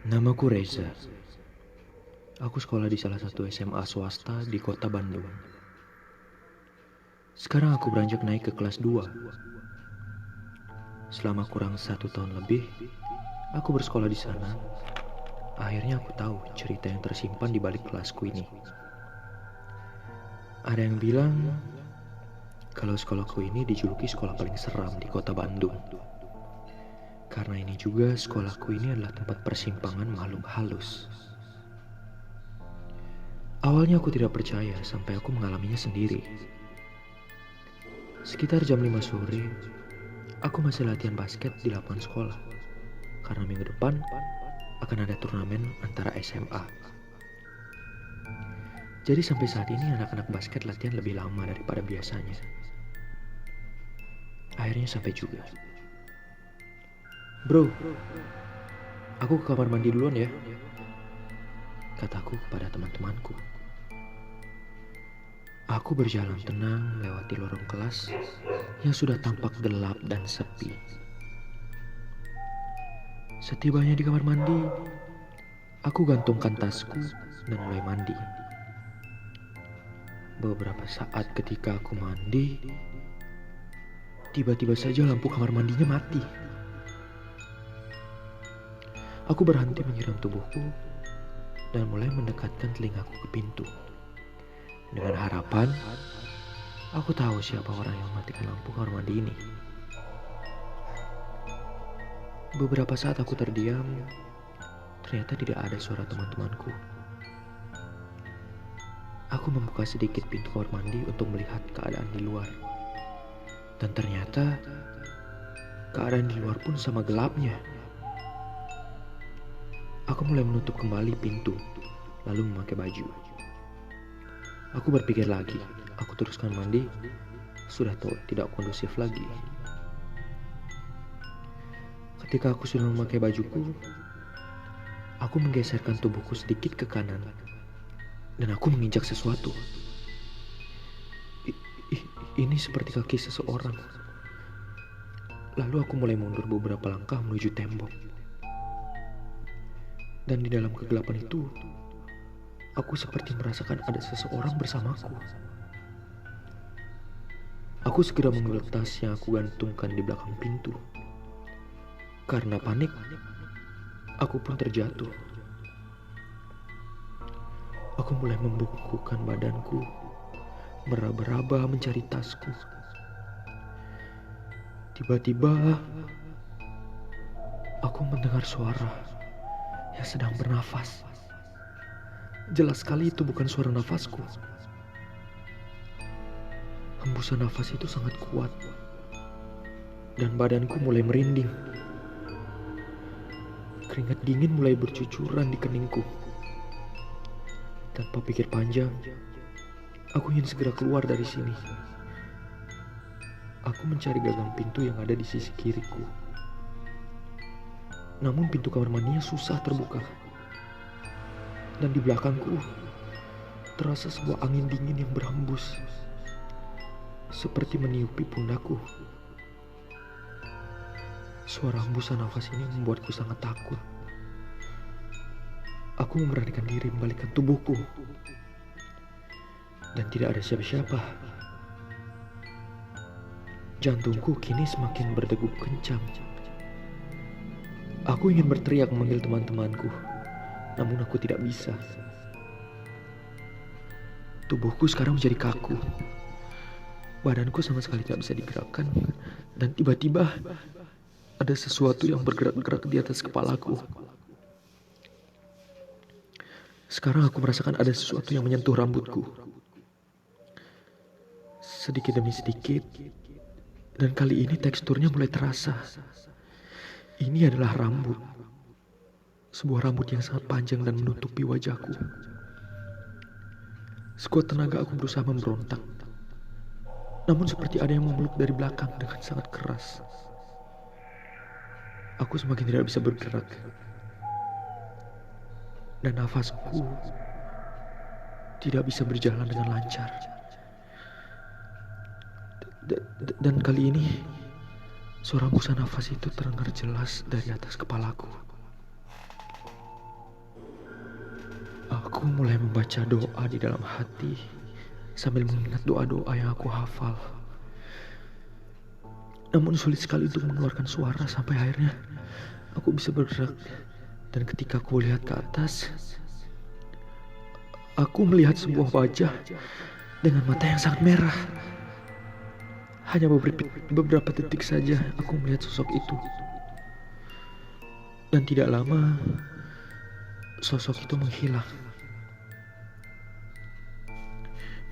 Namaku Reza. Aku sekolah di salah satu SMA swasta di kota Bandung. Sekarang aku beranjak naik ke kelas 2. Selama kurang 1 tahun lebih, aku bersekolah di sana. Akhirnya aku tahu cerita yang tersimpan di balik kelasku ini. Ada yang bilang kalau sekolahku ini dijuluki sekolah paling seram di kota Bandung. Karena ini juga sekolahku ini adalah tempat persimpangan makhluk halus. Awalnya aku tidak percaya sampai aku mengalaminya sendiri. Sekitar jam 5 sore, aku masih latihan basket di lapangan sekolah. Karena minggu depan akan ada turnamen antara SMA. Jadi sampai saat ini anak-anak basket latihan lebih lama daripada biasanya. Akhirnya sampai juga. Bro, aku ke kamar mandi duluan ya, kataku kepada teman-temanku. Aku berjalan tenang melewati lorong kelas yang sudah tampak gelap dan sepi. Setibanya di kamar mandi, aku gantungkan tasku dan mulai mandi. Beberapa saat ketika aku mandi, tiba-tiba saja lampu kamar mandinya mati. Aku berhenti menyiram tubuhku dan mulai mendekatkan telingaku ke pintu. Dengan harapan, aku tahu siapa orang yang mematikan lampu kamar mandi ini. Beberapa saat aku terdiam, ternyata tidak ada suara teman-temanku. Aku membuka sedikit pintu kamar mandi untuk melihat keadaan di luar. Dan ternyata, keadaan di luar pun sama gelapnya. Aku mulai menutup kembali pintu, lalu memakai baju. Aku berpikir lagi, aku teruskan mandi, sudah tahu tidak kondusif lagi. Ketika aku sudah memakai bajuku, aku menggeserkan tubuhku sedikit ke kanan, dan aku menginjak sesuatu. Ini seperti kaki seseorang. Lalu aku mulai mundur beberapa langkah menuju tembok. Dan di dalam kegelapan itu, aku seperti merasakan ada seseorang bersamaku. Aku segera mengambil tas yang aku gantungkan di belakang pintu. Karena panik, aku pun terjatuh. Aku mulai membungkukkan badanku, meraba-raba mencari tasku. Tiba-tiba, aku mendengar suara yang sedang bernafas. Jelas sekali itu bukan suara nafasku. Hembusan nafas itu sangat kuat, dan badanku mulai merinding. Keringat dingin mulai bercucuran di keningku. Tanpa pikir panjang, aku ingin segera keluar dari sini. Aku mencari gagang pintu yang ada di sisi kiriku. Namun pintu kamar mandinya susah terbuka. Dan di belakangku, terasa sebuah angin dingin yang berhembus. Seperti meniupi pundakku. Suara hembusan nafas ini membuatku sangat takut. Aku memberanikan diri membalikkan tubuhku. Dan tidak ada siapa-siapa. Jantungku kini semakin berdegup kencang. Aku ingin berteriak memanggil teman-temanku, namun aku tidak bisa. Tubuhku sekarang menjadi kaku. Badanku sama sekali tidak bisa digerakkan. Dan tiba-tiba ada sesuatu yang bergerak-gerak di atas kepalaku. Sekarang aku merasakan ada sesuatu yang menyentuh rambutku. Sedikit demi sedikit. Dan kali ini teksturnya mulai terasa. Ini adalah rambut. Sebuah rambut yang sangat panjang dan menutupi wajahku. Sekuat tenaga aku berusaha memberontak. Namun seperti ada yang memeluk dari belakang dengan sangat keras. Aku semakin tidak bisa bergerak. Dan nafasku tidak bisa berjalan dengan lancar. Dan kali ini suara hembusan nafas itu terdengar jelas dari atas kepalaku. Aku mulai membaca doa di dalam hati sambil mengingat doa-doa yang aku hafal. Namun sulit sekali untuk mengeluarkan suara sampai akhirnya aku bisa bergerak. Dan ketika aku lihat ke atas, aku melihat sebuah wajah dengan mata yang sangat merah. Hanya beberapa detik saja aku melihat sosok itu. Dan tidak lama, sosok itu menghilang.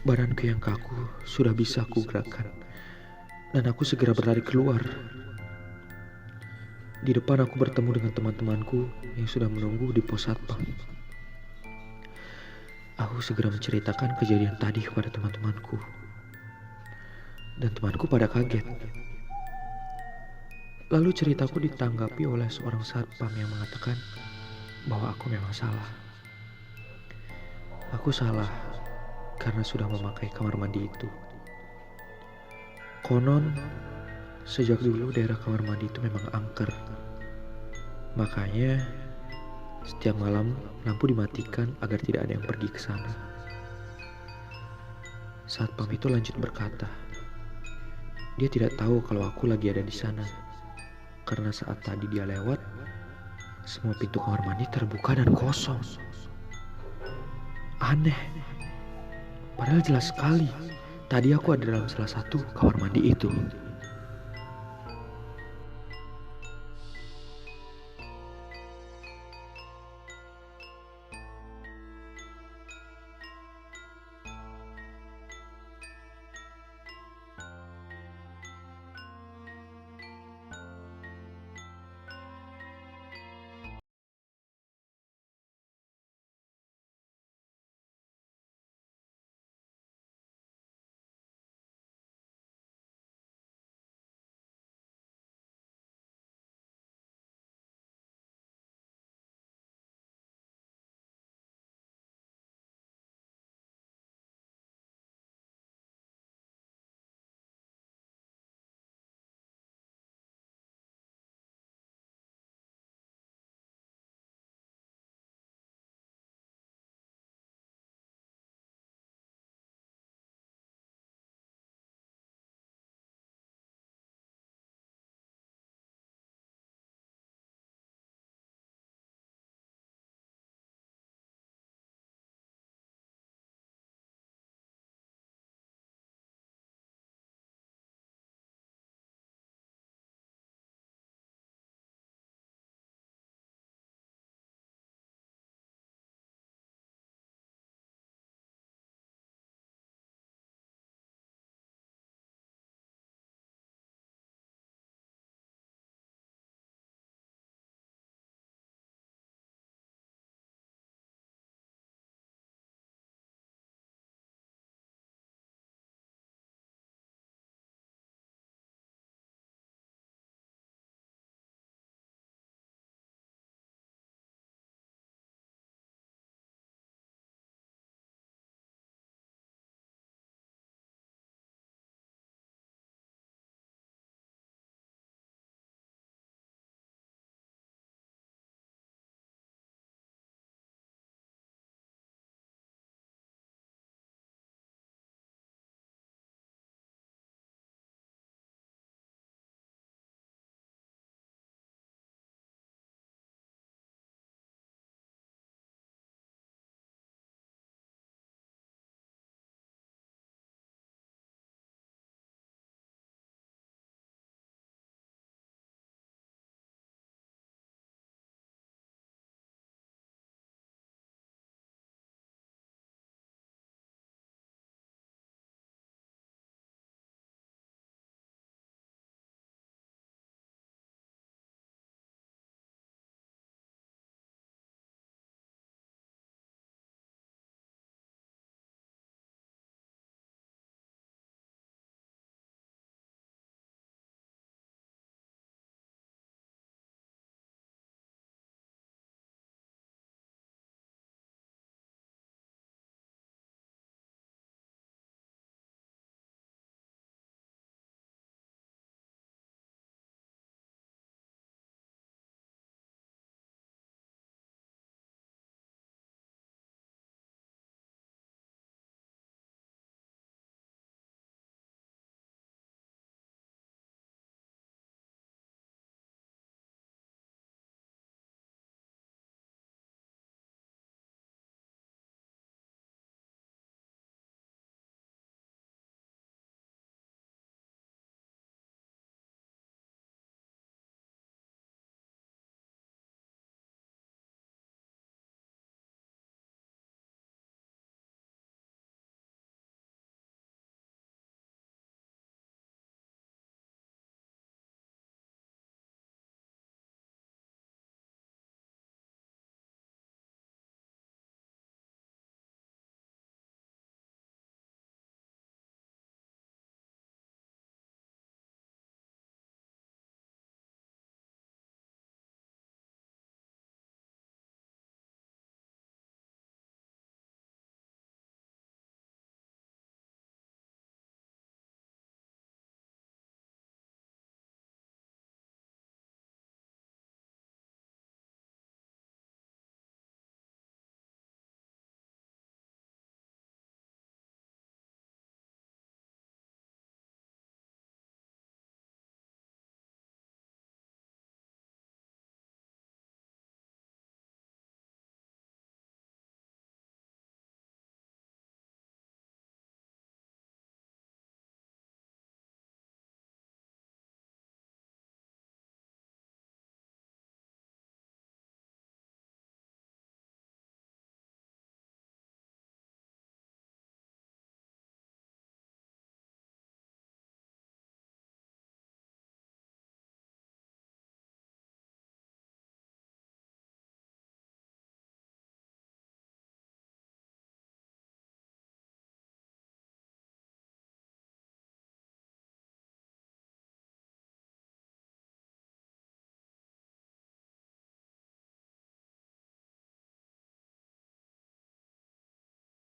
Badanku yang kaku sudah bisa aku gerakkan. Dan aku segera berlari keluar. Di depan aku bertemu dengan teman-temanku yang sudah menunggu di pos satpam. Aku segera menceritakan kejadian tadi kepada teman-temanku. Dan temanku pada kaget. Lalu ceritaku ditanggapi oleh seorang satpam yang mengatakan bahwa aku memang salah. Aku salah karena sudah memakai kamar mandi itu. Konon, sejak dulu daerah kamar mandi itu memang angker. Makanya, setiap malam lampu dimatikan agar tidak ada yang pergi ke sana. Satpam itu lanjut berkata, dia tidak tahu kalau aku lagi ada di sana. Karena saat tadi dia lewat, semua pintu kamar mandi terbuka dan kosong. Aneh. Padahal jelas sekali, tadi aku ada dalam salah satu kamar mandi itu.